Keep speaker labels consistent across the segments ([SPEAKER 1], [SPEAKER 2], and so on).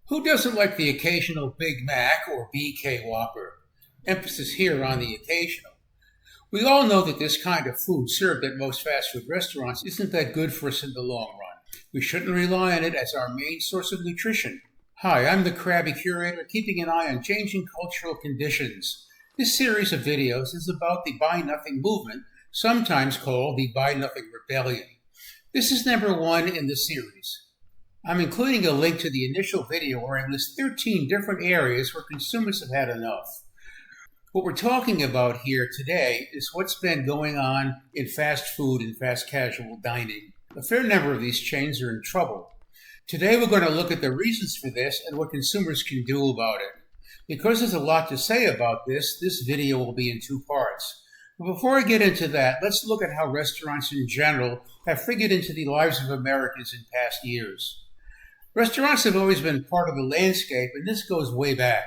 [SPEAKER 1] Who doesn't like the occasional Big Mac or BK Whopper? Emphasis here on the occasional. We all know that this kind of food served at most fast food restaurants isn't that good for us in the long run. We shouldn't rely on it as our main source of nutrition. Hi, I'm the Krabby Curator, keeping an eye on changing cultural conditions. This series of videos is about the Buy Nothing movement, sometimes called the Buy Nothing Rebellion. This is number one in the series. I'm including a link to the initial video where I list 13 different areas where consumers have had enough. What we're talking about here today is what's been going on in fast food and fast casual dining. A fair number of these chains are in trouble. Today we're going to look at the reasons for this and what consumers can do about it. Because there's a lot to say about this video will be in two parts. But before I get into that, let's look at how restaurants in general have figured into the lives of Americans in past years. Restaurants have always been part of the landscape, and this goes way back.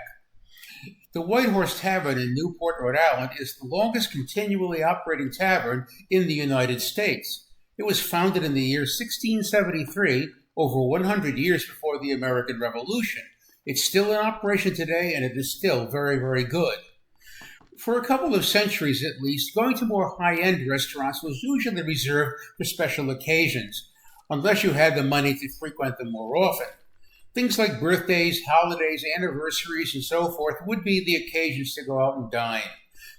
[SPEAKER 1] The White Horse Tavern in Newport, Rhode Island is the longest continually operating tavern in the United States. It was founded in the year 1673, over 100 years before the American Revolution. It's still in operation today, and it is still very, very good. For a couple of centuries at least, going to more high-end restaurants was usually reserved for special occasions, unless you had the money to frequent them more often. Things like birthdays, holidays, anniversaries, and so forth would be the occasions to go out and dine.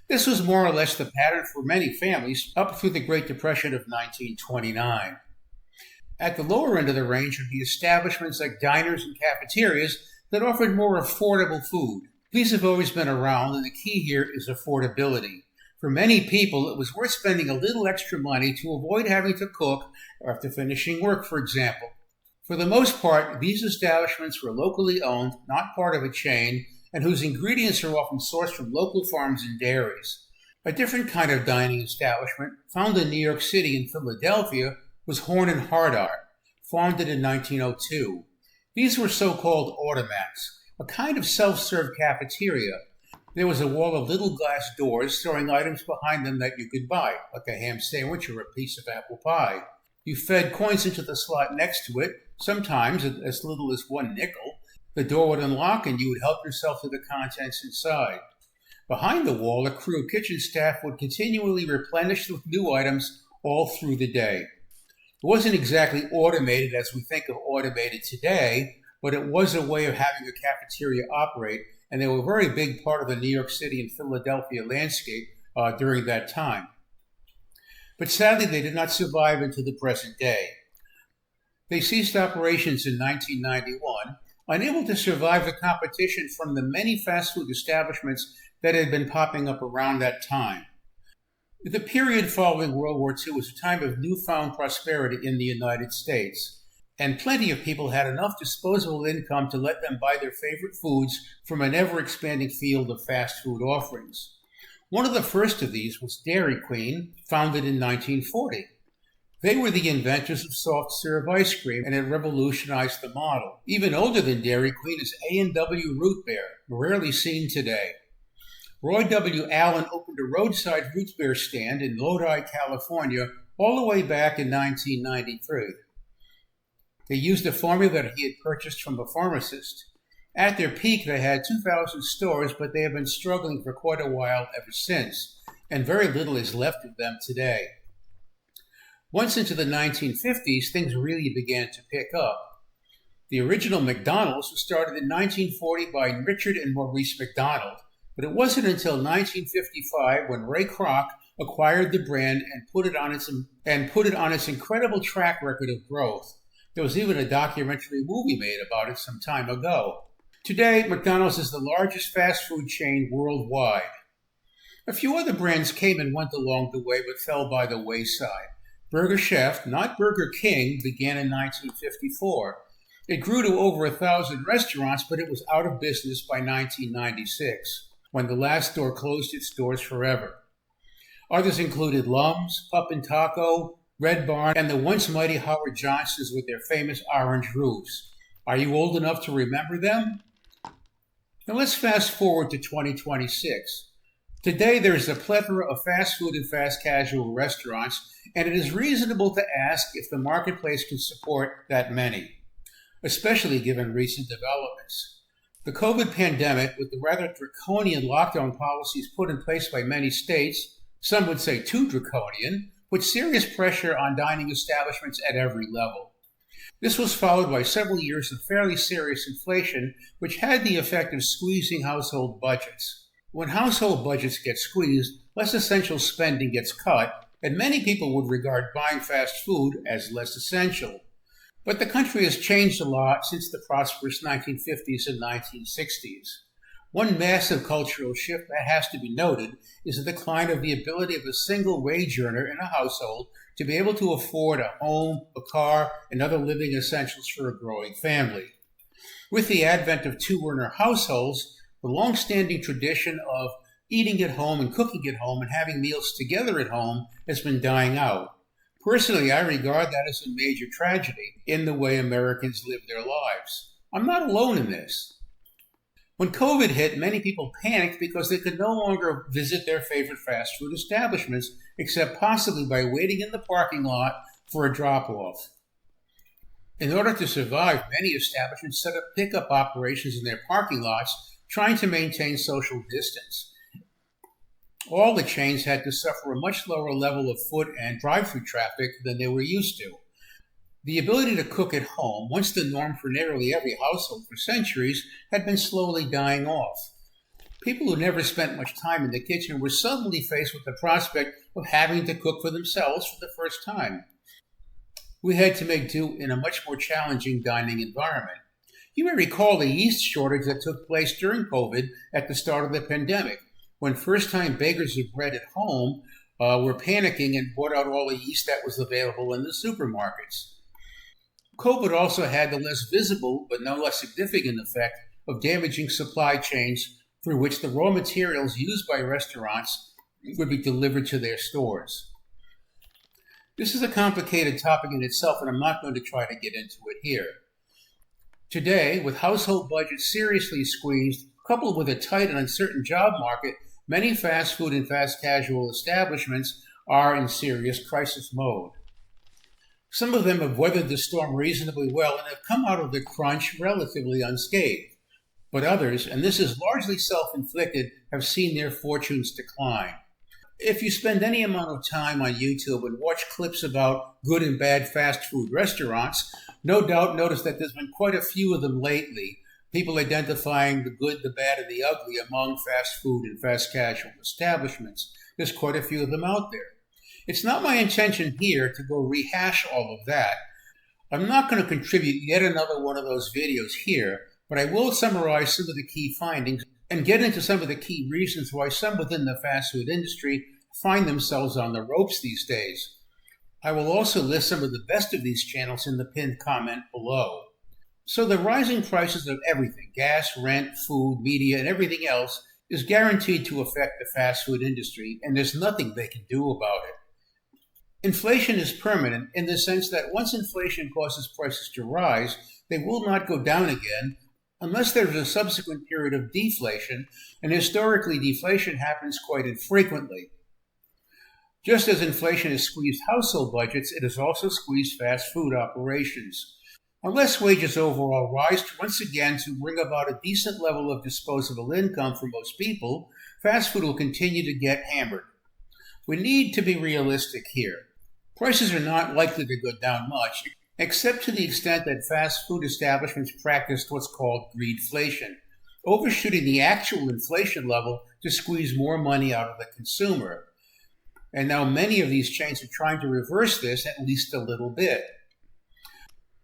[SPEAKER 1] This was more or less the pattern for many families up through the Great Depression of 1929. At the lower end of the range would be establishments like diners and cafeterias that offered more affordable food. These have always been around, and the key here is affordability. For many people, it was worth spending a little extra money to avoid having to cook after finishing work, for example. For the most part, these establishments were locally owned, not part of a chain, and whose ingredients are often sourced from local farms and dairies. A different kind of dining establishment, found in New York City and Philadelphia, was Horn and Hardart, founded in 1902. These were so-called automats, a kind of self-serve cafeteria. There was a wall of little glass doors throwing items behind them that you could buy, like a ham sandwich or a piece of apple pie. You fed coins into the slot next to it, sometimes as little as 1 nickel. The door would unlock and you would help yourself to the contents inside. Behind the wall, a crew of kitchen staff would continually replenish with new items all through the day. It wasn't exactly automated as we think of automated today, but it was a way of having a cafeteria operate, and they were a very big part of the New York City and Philadelphia landscape during that time. But sadly, they did not survive into the present day. They ceased operations in 1991, unable to survive the competition from the many fast food establishments that had been popping up around that time. The period following World War II was a time of newfound prosperity in the United States, and plenty of people had enough disposable income to let them buy their favorite foods from an ever-expanding field of fast food offerings. One of the first of these was Dairy Queen, founded in 1940. They were the inventors of soft-serve ice cream, and it revolutionized the model. Even older than Dairy Queen is A&W Root Beer, rarely seen today. Roy W. Allen opened a roadside root beer stand in Lodi, California, all the way back in 1993. They used a formula that he had purchased from a pharmacist. At their peak, they had 2,000 stores, but they have been struggling for quite a while ever since, and very little is left of them today. Once into the 1950s, things really began to pick up. The original McDonald's was started in 1940 by Richard and Maurice McDonald, but it wasn't until 1955 when Ray Kroc acquired the brand and put it on its incredible track record of growth. There was even a documentary movie made about it some time ago. Today, McDonald's is the largest fast food chain worldwide. A few other brands came and went along the way but fell by the wayside. Burger Chef, not Burger King, began in 1954. It grew to over 1,000 restaurants, but it was out of business by 1996, when the last store closed its doors forever. Others included Lum's, Pup and Taco, Red Barn, and the once mighty Howard Johnson's with their famous orange roofs. Are you old enough to remember them? Now let's fast forward to 2026. Today there is a plethora of fast food and fast casual restaurants, and it is reasonable to ask if the marketplace can support that many. especially given recent developments. The COVID pandemic, with the rather draconian lockdown policies put in place by many states, some would say too draconian, put serious pressure on dining establishments at every level. This was followed by several years of fairly serious inflation, which had the effect of squeezing household budgets. When household budgets get squeezed, less essential spending gets cut, and many people would regard buying fast food as less essential. But the country has changed a lot since the prosperous 1950s and 1960s. One massive cultural shift that has to be noted is the decline of the ability of a single wage earner in a household to be able to afford a home, a car, and other living essentials for a growing family. With the advent of two-earner households, the long-standing tradition of eating at home and cooking at home and having meals together at home has been dying out. Personally, I regard that as a major tragedy in the way Americans live their lives. I'm not alone in this. When COVID hit, many people panicked because they could no longer visit their favorite fast food establishments, except possibly by waiting in the parking lot for a drop-off. In order to survive, many establishments set up pickup operations in their parking lots, trying to maintain social distance. All the chains had to suffer a much lower level of foot and drive-through traffic than they were used to. The ability to cook at home, once the norm for nearly every household for centuries, had been slowly dying off. People who never spent much time in the kitchen were suddenly faced with the prospect of having to cook for themselves for the first time. We had to make do in a much more challenging dining environment. You may recall the yeast shortage that took place during COVID at the start of the pandemic, when first-time bakers of bread at home were panicking and bought out all the yeast that was available in the supermarkets. COVID also had the less visible but no less significant effect of damaging supply chains through which the raw materials used by restaurants would be delivered to their stores. This is a complicated topic in itself, and I'm not going to try to get into it here. Today, with household budgets seriously squeezed, coupled with a tight and uncertain job market, many fast food and fast casual establishments are in serious crisis mode. Some of them have weathered the storm reasonably well and have come out of the crunch relatively unscathed. But others, and this is largely self-inflicted, have seen their fortunes decline. If you spend any amount of time on YouTube and watch clips about good and bad fast food restaurants, no doubt notice that there's been quite a few of them lately, people identifying the good, the bad, and the ugly among fast food and fast casual establishments. There's quite a few of them out there. It's not my intention here to go rehash all of that. I'm not going to contribute yet another one of those videos here, but I will summarize some of the key findings and get into some of the key reasons why some within the fast food industry find themselves on the ropes these days. I will also list some of the best of these channels in the pinned comment below. So the rising prices of everything, gas, rent, food, media, and everything else, is guaranteed to affect the fast food industry, and there's nothing they can do about it. Inflation is permanent in the sense that once inflation causes prices to rise, they will not go down again unless there is a subsequent period of deflation, and historically deflation happens quite infrequently. Just as inflation has squeezed household budgets, it has also squeezed fast food operations. Unless wages overall rise once again to bring about a decent level of disposable income for most people, fast food will continue to get hammered. We need to be realistic here. Prices are not likely to go down much, except to the extent that fast food establishments practiced what's called greedflation, overshooting the actual inflation level to squeeze more money out of the consumer. And now many of these chains are trying to reverse this at least a little bit.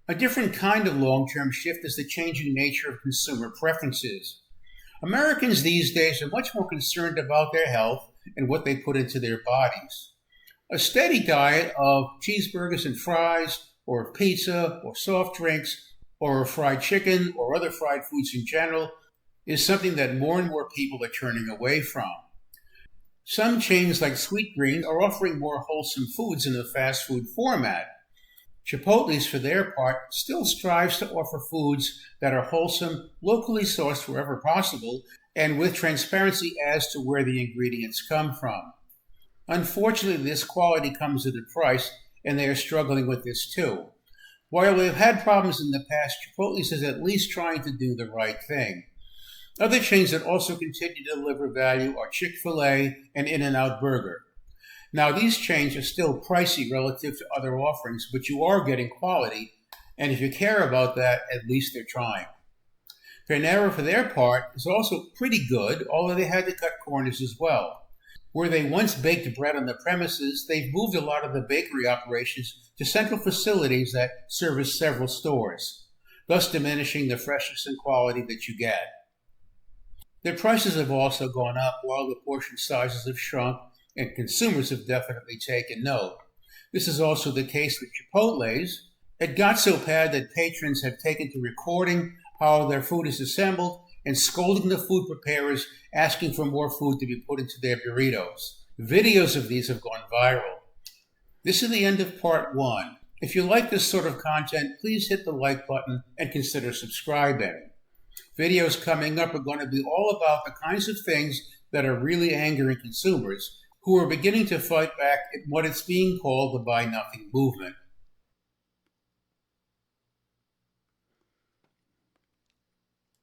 [SPEAKER 1] A different kind of long-term shift is the changing nature of consumer preferences. Americans these days are much more concerned about their health and what they put into their bodies. A steady diet of cheeseburgers and fries, or pizza, or soft drinks, or fried chicken, or other fried foods in general, is something that more and more people are turning away from. Some chains like Sweetgreen are offering more wholesome foods in the fast food format. Chipotle's, for their part, still strives to offer foods that are wholesome, locally sourced wherever possible, and with transparency as to where the ingredients come from. Unfortunately, this quality comes at a price, and they are struggling with this too. While they've had problems in the past, Chipotle's is at least trying to do the right thing. Other chains that also continue to deliver value are Chick-fil-A and In-N-Out Burger. Now, these chains are still pricey relative to other offerings, but you are getting quality, and if you care about that, at least they're trying. Panera, for their part, is also pretty good, although they had to cut corners as well. Where they once baked bread on the premises, they've moved a lot of the bakery operations to central facilities that service several stores, thus diminishing the freshness and quality that you get. Their prices have also gone up while the portion sizes have shrunk, and consumers have definitely taken note. This is also the case with Chipotle's. It got so bad that patrons have taken to recording how their food is assembled and scolding the food preparers, asking for more food to be put into their burritos. Videos of these have gone viral. This is the end of part 1. If you like this sort of content, please hit the like button and consider subscribing. Videos coming up are going to be all about the kinds of things that are really angering consumers who are beginning to fight back at what is being called the Buy Nothing movement.